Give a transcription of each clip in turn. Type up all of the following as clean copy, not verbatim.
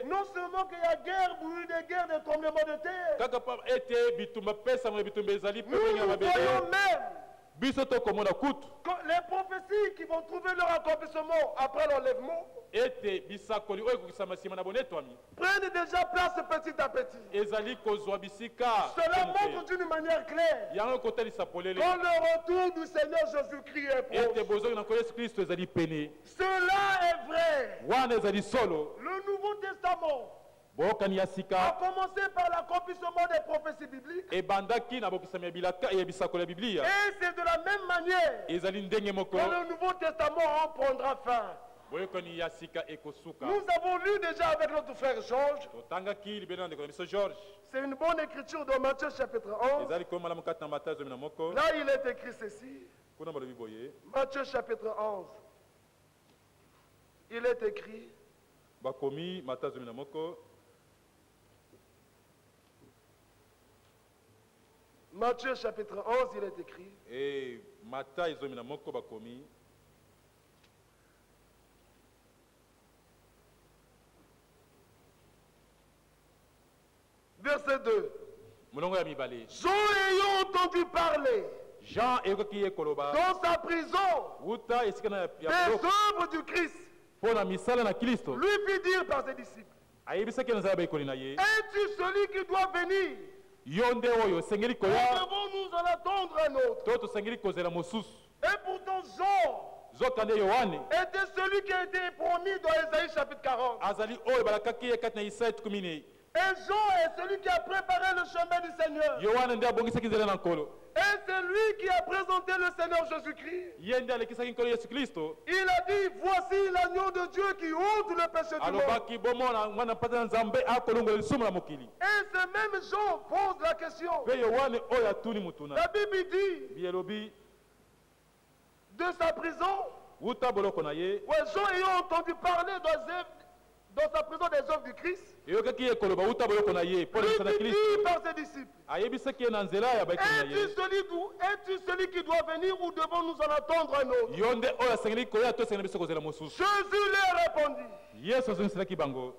Non seulement qu'il y a guerre, bruit de guerre, des tremblements de terre. Nous voyons même les prophéties qui vont trouver leur accomplissement après l'enlèvement prennent déjà place petit à petit. Cela montre d'une manière claire quand le retour du Seigneur Jésus-Christ est proche. Cela est vrai. Le Nouveau Testament a commencé par l'accomplissement des prophéties bibliques. Et c'est de la même manière que le Nouveau Testament prendra fin. Nous avons lu déjà avec notre frère Georges. C'est une bonne écriture de Matthieu chapitre 11. Là, il est écrit ceci. Matthieu chapitre 11. Il est écrit. Matthieu chapitre 11, il est écrit. Verset 2. Jean ayant entendu parler dans sa prison des œuvres du Christ, lui fit dire par ses disciples, es-tu celui qui doit venir? Ou devons-nous en attendre un autre? Et pourtant Jean était celui qui a été promis dans Ésaïe chapitre 40. Et Jean est celui qui a préparé le chemin du Seigneur. Et c'est lui qui a présenté le Seigneur Jésus-Christ. Il a dit, voici l'agneau de Dieu qui ôte le péché du monde. Et ce même Jean pose la question. La Bible dit, de sa prison, Jean ayant entendu parler dans sa prison des œuvres du Christ, lui dit par ses disciples, es-tu celui qui doit venir ou devons-nous en attendre un autre? Jésus leur répondit,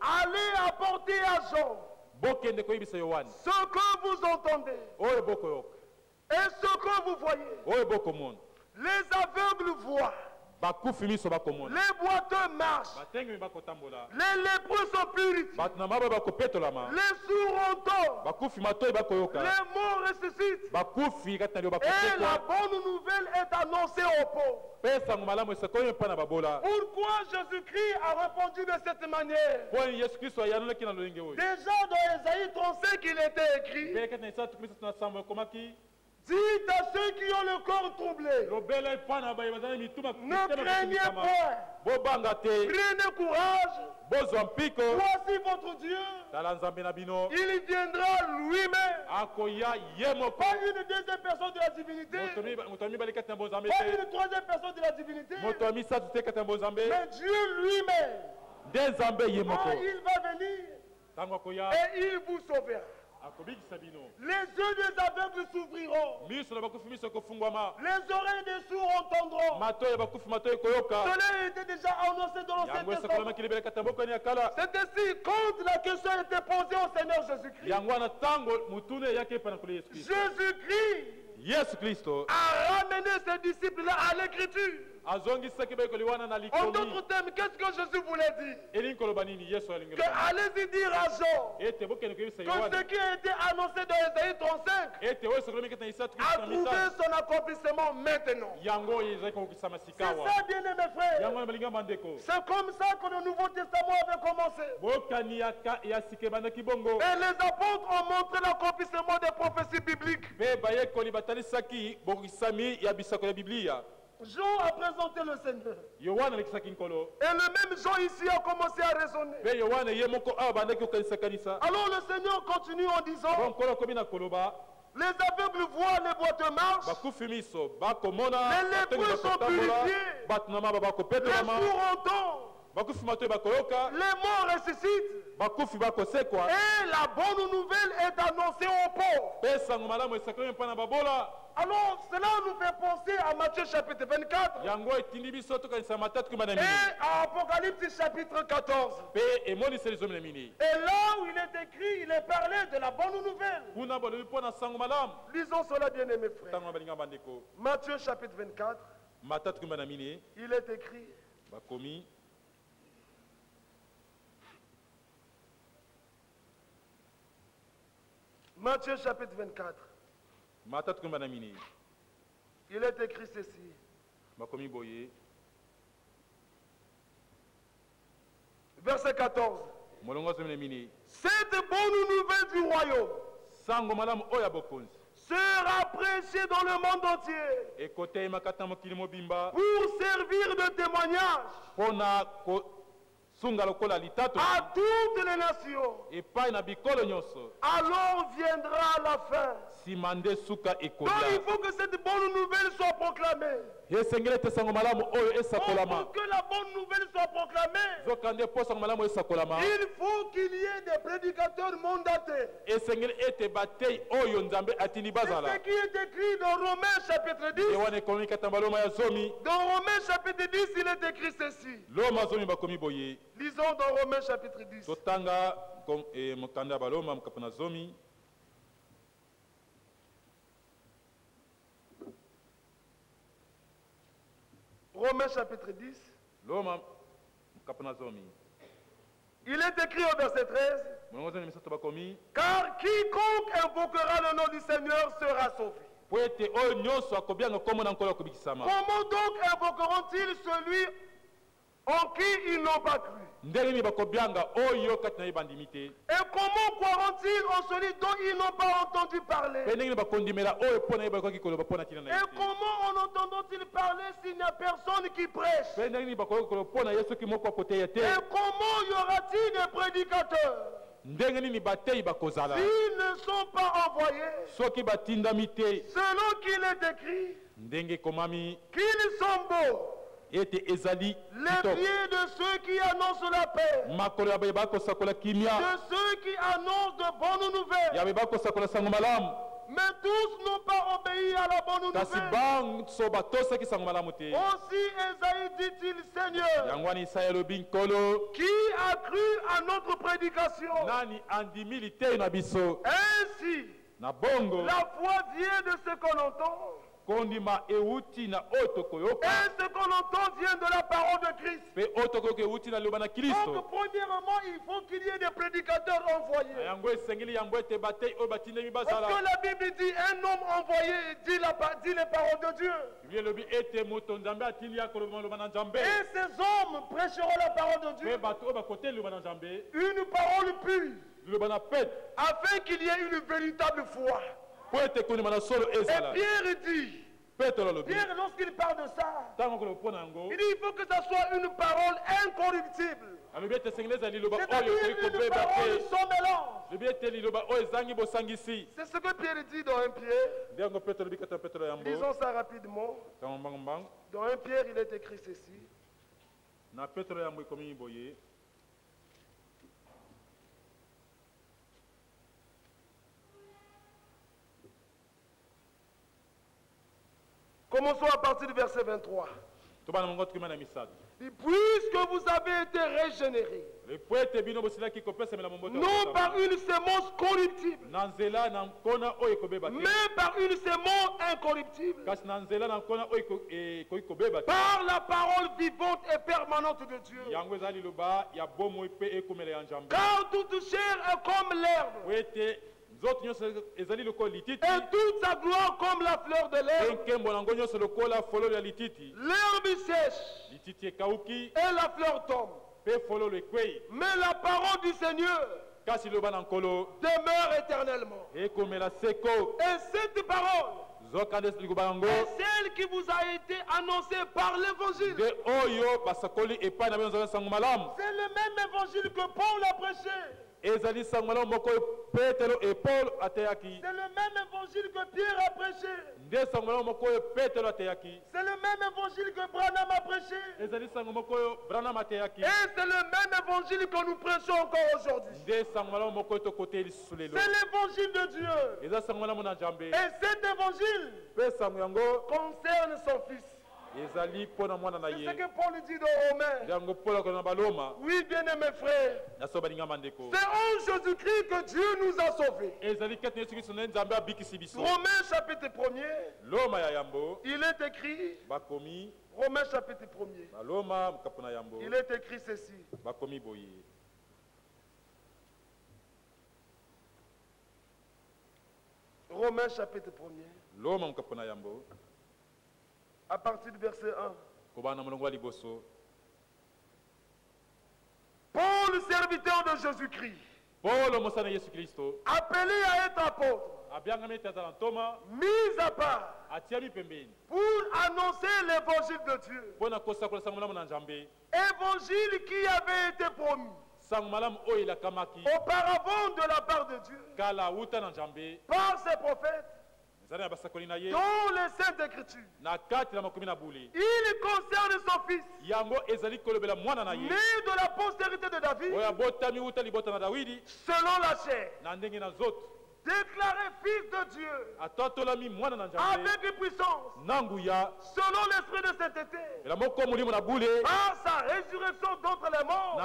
allez apporter à Jean ce que vous entendez et ce que vous voyez. Les aveugles voient, les boiteux marchent, les lépreux sont purifiés, les sourds entendent, les morts ressuscitent, et la bonne nouvelle est annoncée aux pauvres. Pourquoi Jésus-Christ a répondu de cette manière? Déjà dans Ésaïe 35 il était écrit, dites à ceux qui ont le corps troublé, ne craignez point, prenez courage, voici votre Dieu, il viendra lui-même, pas une deuxième personne de la divinité, pas une troisième personne de la divinité, mais Dieu lui-même, il va venir et il vous sauvera. Les yeux des aveugles s'ouvriront, les oreilles des sourds entendront. Cela était déjà annoncé dans l'Ancien Testament. C'est ainsi quand la question était posée au Seigneur Jésus-Christ a ramené ses disciples à l'écriture. En d'autres termes, qu'est-ce que Jésus voulait dire? Que allez-y dire à Jean que ce qui a été annoncé dans Ésaïe 35 a trouvé son accomplissement maintenant. C'est ça, bien-aimés frères. C'est comme ça que le Nouveau Testament avait commencé. Et les apôtres ont montré l'accomplissement des prophéties bibliques. Jean a présenté le Seigneur. Et le même Jean ici a commencé à raisonner. Alors le Seigneur continue en disant, les aveugles voient, les boiteux marchent, les lépreux sont purifiés, les sourds entendent, Les morts ressuscitent. Et la bonne nouvelle est annoncée aux pauvres. Alors cela nous fait penser à Matthieu chapitre 24 et à Apocalypse chapitre 14. Et là où il est écrit, il est parlé de la bonne nouvelle. Lisons cela, bien aimés frères. Matthieu chapitre 24, il est écrit: Matthieu chapitre 24. Il est écrit ceci. Verset 14. Cette bonne nouvelle du royaume sera prêchée dans le monde entier pour servir de témoignage à toutes les nations. Alors viendra la fin. Donc il faut que cette bonne nouvelle soit proclamée. Pour que la bonne nouvelle soit proclamée, il faut qu'il y ait des prédicateurs mandatés. C'est ce qui est écrit dans Romains chapitre 10. Dans Romains chapitre 10, il est écrit ceci. Lisons dans Romains chapitre 10. Romains chapitre 10. Il est écrit au verset 13. Car quiconque invoquera le nom du Seigneur sera sauvé. Comment donc invoqueront-ils celui en qui ils n'ont pas cru? Et comment croiront-ils en celui dont ils n'ont pas entendu parler? Et comment en entendront-ils parler s'il n'y a personne qui prêche? Et comment y aura-t-il des prédicateurs s'ils ne sont pas envoyés? Selon qu'il est écrit qu'ils sont beaux les pieds de ceux qui annoncent la paix, de ceux qui annoncent de bonnes nouvelles. Mais tous n'ont pas obéi à la bonne nouvelle. Aussi Esaïe dit-il: Seigneur, qui a cru à notre prédication? Ainsi, la foi vient de ce qu'on entend. Et ce qu'on entend vient de la parole de Christ. Donc premièrement, il faut qu'il y ait des prédicateurs envoyés. Parce que la Bible dit un homme envoyé dit les paroles de Dieu. Et ces hommes prêcheront la parole de Dieu. Une parole pure. Afin qu'il y ait une véritable foi. Et Pierre dit, Pierre, lorsqu'il parle de ça, il dit il faut que ça soit une parole incorruptible. C'est-à-dire une parole sans mélange. C'est ce que Pierre dit dans 1 Pierre. Lisons ça rapidement. Dans 1 Pierre, il est écrit ceci. Commençons à partir du verset 23. Puisque vous avez été régénérés, non par une sémence corruptible, mais par une sémence incorruptible, par la parole vivante et permanente de Dieu. Car toute chair est comme l'herbe, et toute sa gloire comme la fleur de l'herbe. L'herbe sèche et la fleur tombe, mais la parole du Seigneur demeure éternellement. Et cette parole est celle qui vous a été annoncée par l'évangile. C'est le même évangile que Paul a prêché. C'est le même évangile que Pierre a prêché. C'est le même évangile que Branham a prêché. Et c'est le même évangile que nous prêchons encore aujourd'hui. C'est l'évangile de Dieu. Et cet évangile concerne son fils. C'est ce que Paul dit dans Romains. Oui, bien-aimés frères, c'est en Jésus-Christ que Dieu nous a sauvés. Romains chapitre 1er, il est écrit, Romains chapitre 1er, il est écrit ceci. Romains chapitre 1er. À partir du verset 1. Paul, serviteur de Jésus-Christ, appelé à être apôtre, mis à part pour annoncer l'évangile de Dieu, évangile qui avait été promis auparavant de la part de Dieu par ses prophètes dans les Saintes Écritures. Il concerne son fils, né de la postérité de David, selon la chair, déclaré fils de Dieu, avec puissance, selon l'esprit de sainteté, par sa résurrection d'entre les morts,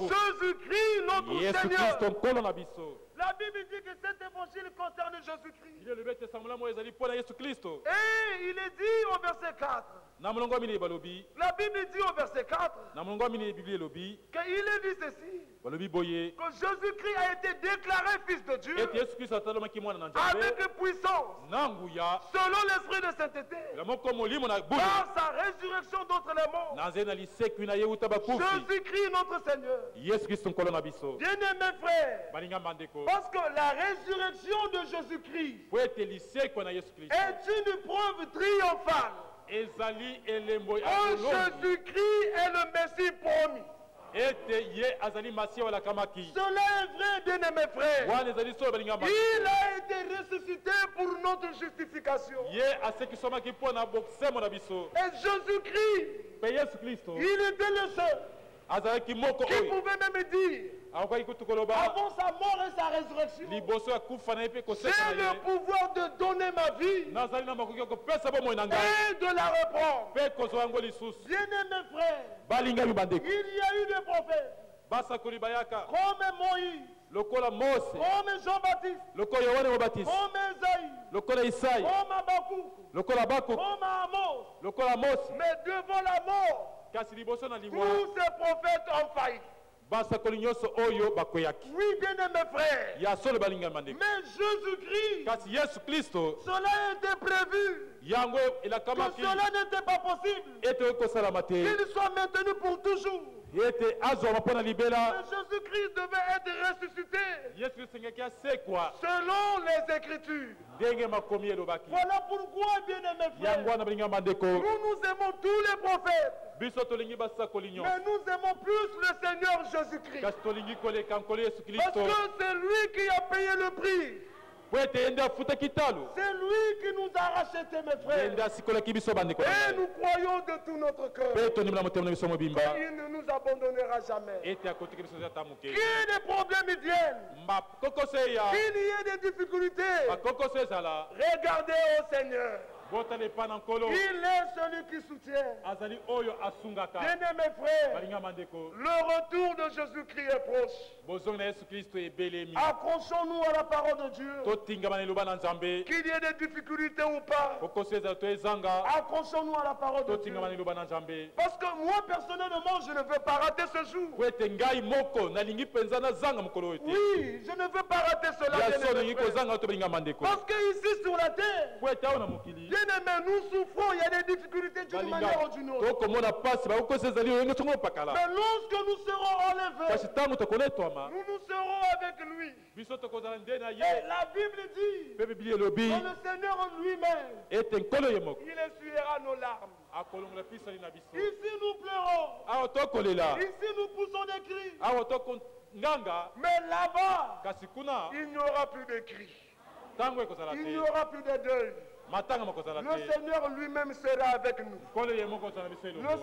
Jésus-Christ notre Seigneur. La Bible dit que cet évangile concerne Jésus-Christ. Et il est dit au verset 4. La Bible dit au verset 4 qu'il est dit ceci, que Jésus-Christ a été déclaré fils de Dieu avec puissance, selon l'esprit de sainteté, par sa résurrection d'entre les morts, Jésus-Christ notre Seigneur. Bien-aimés frères, parce que la résurrection de Jésus-Christ est une preuve triomphale que Jésus-Christ est le Messie promis. Cela est vrai, bien-aimés frères. Il a été ressuscité pour notre justification. Et Jésus-Christ, il était le seul qui pouvait même dire, avant sa mort et sa résurrection, j'ai le pouvoir de donner ma vie et de la reprendre. Bien-aimés frères, il y a eu des prophètes comme Moïse, comme Jean-Baptiste, comme Esaïe, comme Habakkuk, comme Amos. Mais devant la mort, tous ces prophètes ont failli. Oui, bien-aimés frères. Mais Jésus-Christ, cela était prévu. Que cela n'était pas possible. Qu'il soit maintenu pour toujours. Mais Jésus-Christ devait être ressuscité selon les Écritures. Voilà pourquoi, bien-aimés frères, nous aimons tous les prophètes. Mais nous aimons plus le Seigneur Jésus-Christ. Parce que c'est lui qui a payé le prix. C'est lui qui nous a rachetés, mes frères. Et nous croyons de tout notre cœur qu'il ne nous abandonnera jamais. Qu'il y ait des problèmes viennent, qu'il y ait des difficultés, regardez au Seigneur. Il est celui qui soutient. Bien-aimés frères, le retour de Jésus-Christ est proche. Accrochons-nous à la parole de Dieu. Qu'il y ait des difficultés ou pas, accrochons-nous à la parole de Dieu. Parce que moi, personnellement, je ne veux pas rater ce jour. Oui, je ne veux pas rater cela. Parce que ici sur la terre, bien-aimés, nous souffrons, il y a des difficultés d'une manière ou d'une autre. Mais lorsque nous serons enlevés, nous serons avec lui. Et la Bible dit que le Seigneur lui-même, il essuiera nos larmes. Ici nous pleurons. Ici nous poussons des cris. Mais là-bas, il n'y aura plus de cris. Il n'y aura plus de deuil. Le Seigneur lui-même sera avec nous. Le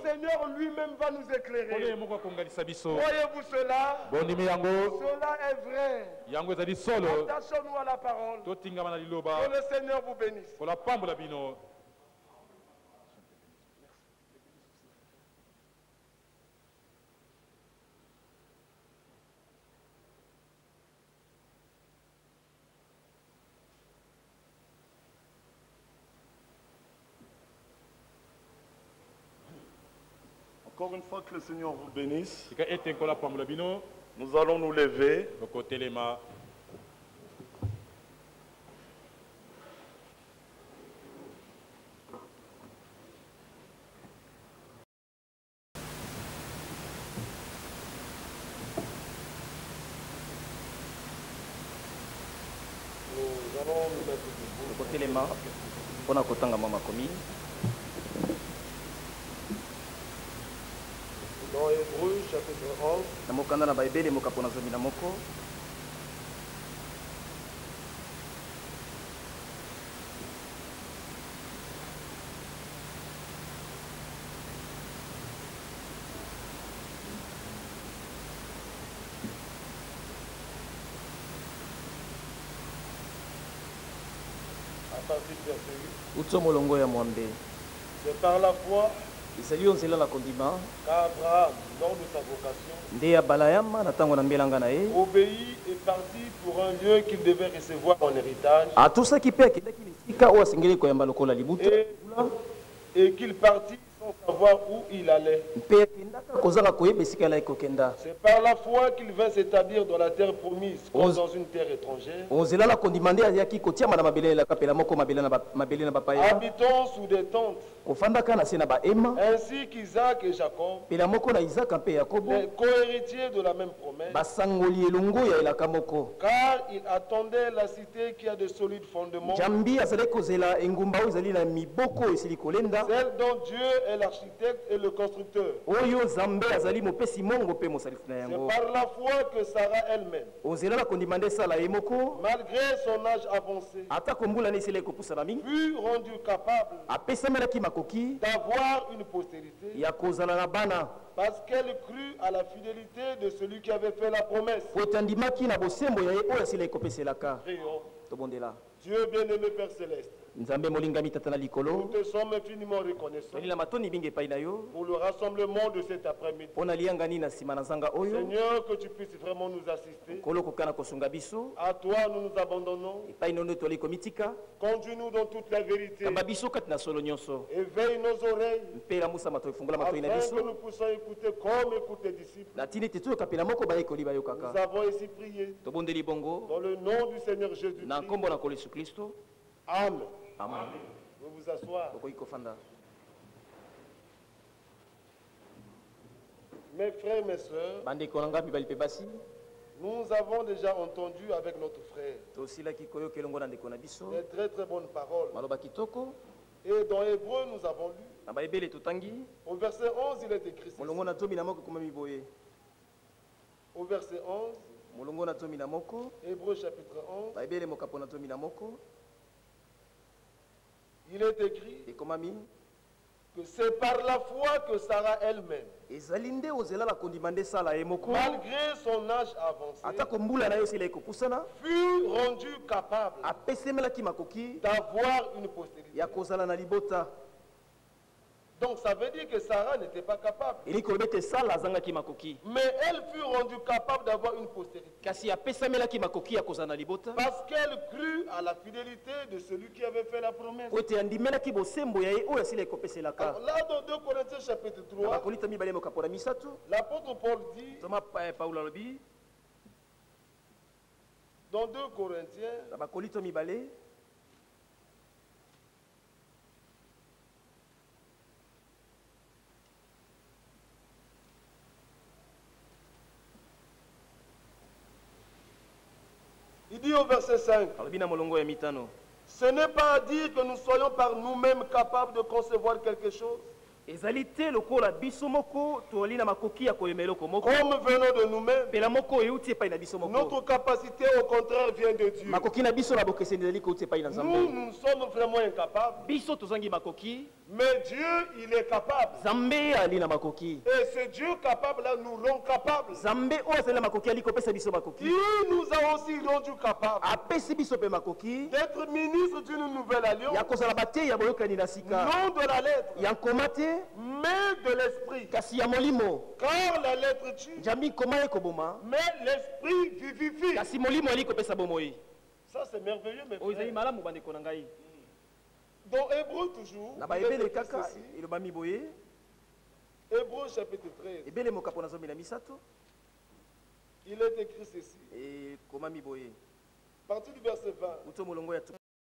Seigneur lui-même va nous éclairer. Voyez-vous cela? Cela est vrai. Attachons-nous à la parole. Que le Seigneur vous bénisse. Encore une fois que le Seigneur vous bénisse, nous allons nous lever. Nous allons nous mettre debout. Côté les mains, on a kotanga mama komi. Dans Hébreu chapitre 11. Namokanda na Bible mokapona zomi na moko. À partir du verset 8. Utsomo longo ya mwambe. C'est par la foi qu'Abraham, lors de sa vocation, obéit et parti pour un lieu qu'il devait recevoir en héritage. Et qu'il partit sans savoir où il allait. C'est par la foi qu'il vint s'établir dans la terre promise, comme dans une terre étrangère. Habitons sous des tentes. Ainsi qu'Isaac et Jacob, les co-héritiers de la même promesse, car ils attendaient la cité qui a de solides fondements, celle dont Dieu est l'architecte et le constructeur. C'est par la foi que Sarah elle-même, malgré son âge avancé, fut rendue capable d'avoir une postérité, parce qu'elle crut à la fidélité de celui qui avait fait la promesse. Prions. Dieu bien-aimé Père Céleste, nous te sommes infiniment reconnaissants pour le rassemblement de cet après-midi. Seigneur, que tu puisses vraiment nous assister. À toi nous nous abandonnons. Conduis-nous dans toute la vérité. Éveille nos oreilles afin que nous puissions écouter comme écoutent les disciples. Nous avons ici prié dans le nom du Seigneur Jésus-Christ. Amen. Amen. Vous vous asseoir. Mes frères, mes sœurs, nous avons déjà entendu avec notre frère des très très bonnes paroles. Et dans Hébreu, nous avons lu. Au verset 11, il est écrit ceci. Au verset 11, Hébreu chapitre 11, il est écrit que c'est par la foi que Sarah elle-même, malgré son âge avancé, fut rendue capable d'avoir une postérité. Donc ça veut dire que Sarah n'était pas capable. Mais elle fut rendue capable d'avoir une postérité. Parce qu'elle crut à la fidélité de celui qui avait fait la promesse. Alors là dans 2 Corinthiens chapitre 3, l'apôtre Paul dit, dans 2 Corinthiens, il dit au verset 5, ce n'est pas à dire que nous soyons par nous-mêmes capables de concevoir quelque chose. ezalité lokola biso moko toli na makoki ya koyemela komoko comme venant de nous-mêmes. pela moko euti epai na biso moko Notre capacité au contraire vient de Dieu. makoki na biso na bokeseni ezali kouti epai na Nous, Nzambe nous sommes vraiment incapables. biso tozangi makoki Mais Dieu, il est capable. Nzambe ali na makoki Et ce Dieu capable là nous rend capables. Nzambe oyo azali na makoki ali kopesa biso makoki Il nous a aussi rendu capables apesi biso mpe makoki d'être ministres d'une nouvelle alliance. ya kozala bateyi ya boyokani na sika Non de la lettre, ya nkoma te mais de l'esprit. kasi ya molimo Car la lettre tue, nzambe nkoma ye koboma mais l'esprit vivifie. kasi molimo ali kopesa bomoi Ça c'est merveilleux, mes oyo ezali frères. malamu bandeko na ngai Dans Hébreu toujours, na il est baebele écrit kaka ceci. elobami boye Hébreu chapitre 13, ebele mokapo na zomi na misato il est écrit ceci. ekomami boye À partir du verset 20. uto molongo ya